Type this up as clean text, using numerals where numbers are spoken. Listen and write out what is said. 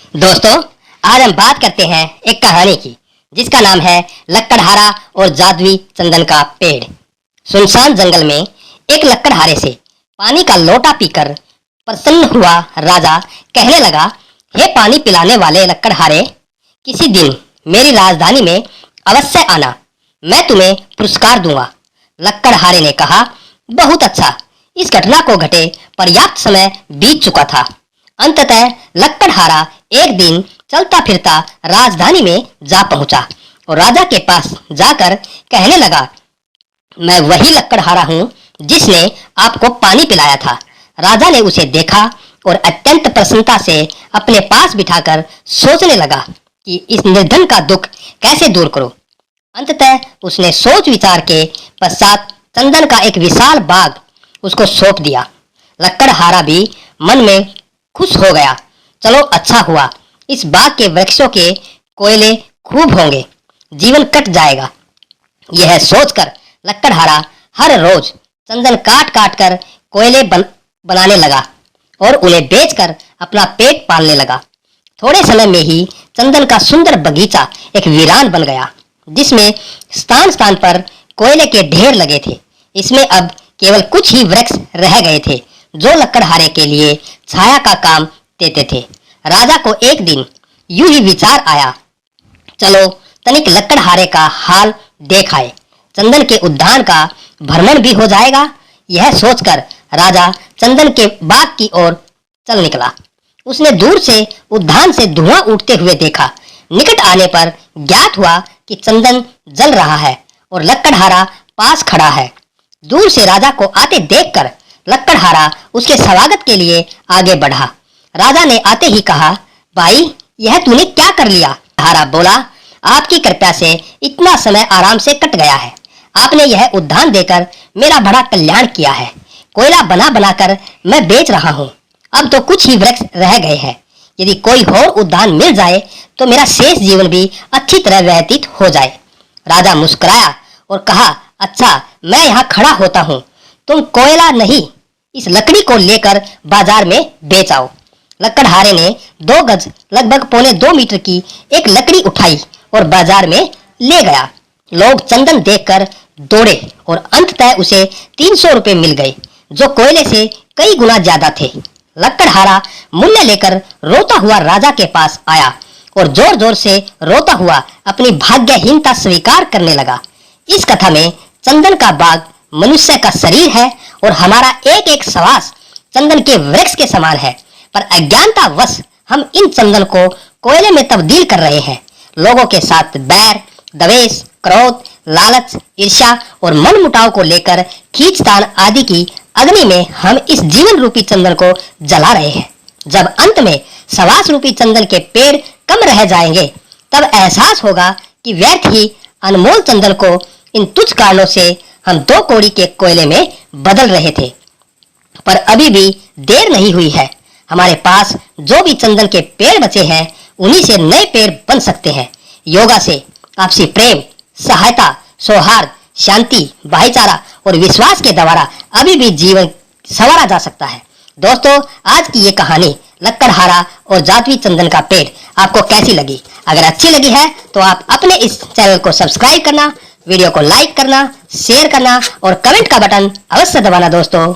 दोस्तों, आज हम बात करते हैं एक कहानी की जिसका नाम है लकड़हारा और जादुई चंदन का पेड़। सुनसान जंगल में एक लकड़हारे से पानी का लोटा पीकर प्रसन्न हुआ राजा कहने लगा, हे पानी पिलाने वाले लकड़हारे, किसी दिन मेरी राजधानी में अवश्य आना, मैं तुम्हें पुरस्कार दूंगा। लकड़हारे ने कहा, बहुत अच्छा। इस घटना को घटे पर्याप्त समय बीत चुका था। अंततः लकड़हारा एक दिन चलता फिरता राजधानी में जा पहुंचा और राजा के पास जाकर कहने लगा, मैं वही लकड़हारा हूं जिसने आपको पानी पिलाया था। राजा ने उसे देखा और अत्यंत प्रसन्नता से अपने पास बिठाकर सोचने लगा कि इस निर्धन का दुख कैसे दूर करूं। अंततः उसने सोच विचार के पश्चात चंदन का एक विशाल बाग उसको सौंप दिया। लकड़हारा भी मन में खुश हो गया। चलो अच्छा हुआ, इस बाग के वृक्षों के कोयले खूब होंगे, जीवन कट जाएगा। यह सोचकर लकड़हारा हर रोज चंदन काट काट कर कोयले बनाने लगा और उन्हें बेचकर अपना पेट पालने लगा। थोड़े समय में ही चंदन का सुंदर बगीचा एक वीरान बन गया, जिसमें स्थान स्थान पर कोयले के ढेर लगे थे। इसमें अब केवल कुछ ही वृक्ष रह गए थे जो लकड़हारे के लिए छाया का काम देते थे। राजा को एक दिन यूं ही विचार आया, चलो तनिक लकड़हारे का हाल देख आए, चंदन के उद्यान का भ्रमण भी हो जाएगा। यह सोचकर राजा चंदन के बाग की ओर चल निकला। उसने दूर से उद्यान से धुआं उठते हुए देखा। निकट आने पर ज्ञात हुआ कि चंदन जल रहा है और लकड़हारा पास खड़ा है। दूर से राजा को आते देखकर लकड़हारा उसके स्वागत के लिए आगे बढ़ा। राजा ने आते ही कहा, भाई यह तूने क्या कर लिया? लकड़हारा बोला, आपकी कृपा से इतना समय आराम से कट गया है। आपने यह उद्यान देकर मेरा बड़ा कल्याण किया है। कोयला बना बनाकर मैं बेच रहा हूँ। अब तो कुछ ही वृक्ष रह गए हैं। यदि कोई और उद्यान मिल जाए तो मेरा शेष जीवन भी अच्छी तरह व्यतीत हो जाए। राजा मुस्कुराया और कहा, अच्छा मैं यहाँ खड़ा होता हूँ, तुम कोयला नहीं इस लकड़ी को लेकर बाजार में बेच आओ। लकड़हारे ने 2 गज लगभग 1.25 मीटर की एक लकड़ी उठाई और बाजार में ले गया। लोग चंदन देखकर दौड़े और अंततः उसे 300 रुपए मिल गए, जो कोयले से कई गुना ज्यादा थे। लकड़हारा मूल्य लेकर रोता हुआ राजा के पास आया और जोर जोर से रोता हुआ अपनी भाग्यहीनता स्वीकार करने लगा। इस कथा में चंदन का बाग मनुष्य का शरीर है और हमारा एक एक श्वास चंदन के वृक्ष के समान है, पर अज्ञानता वश हम इन चंदन को कोयले में तब्दील कर रहे हैं। लोगों के साथ बैर, द्वेष, क्रोध, लालच, ईर्ष्या और मनमुटाव को लेकर खींचतान आदि की अग्नि में हम इस जीवन रूपी चंदन को जला रहे हैं। जब अंत में श्वास रूपी चंदन के पेड़ कम रह जाएंगे, तब एहसास होगा कि व्यर्थ ही अनमोल चंदन को इन तुच्छ कारणों से हम 2 कौड़ी के कोयले में बदल रहे थे। पर अभी भी देर नहीं हुई है। हमारे पास जो भी चंदन के पेड़ बचे हैं, उन्हीं से नए पेड़ बन सकते हैं। योगा से आपसी प्रेम, सहायता, सौहार्द, शांति, भाईचारा और विश्वास के द्वारा अभी भी जीवन संवारा जा सकता है। दोस्तों, आज की ये कहानी लकड़हारा और जादुई चंदन का पेड़ आपको कैसी लगी? अगर अच्छी लगी है तो आप अपने इस चैनल को सब्सक्राइब करना, वीडियो को लाइक करना, शेयर करना और कमेंट का बटन अवश्य दबाना दोस्तों।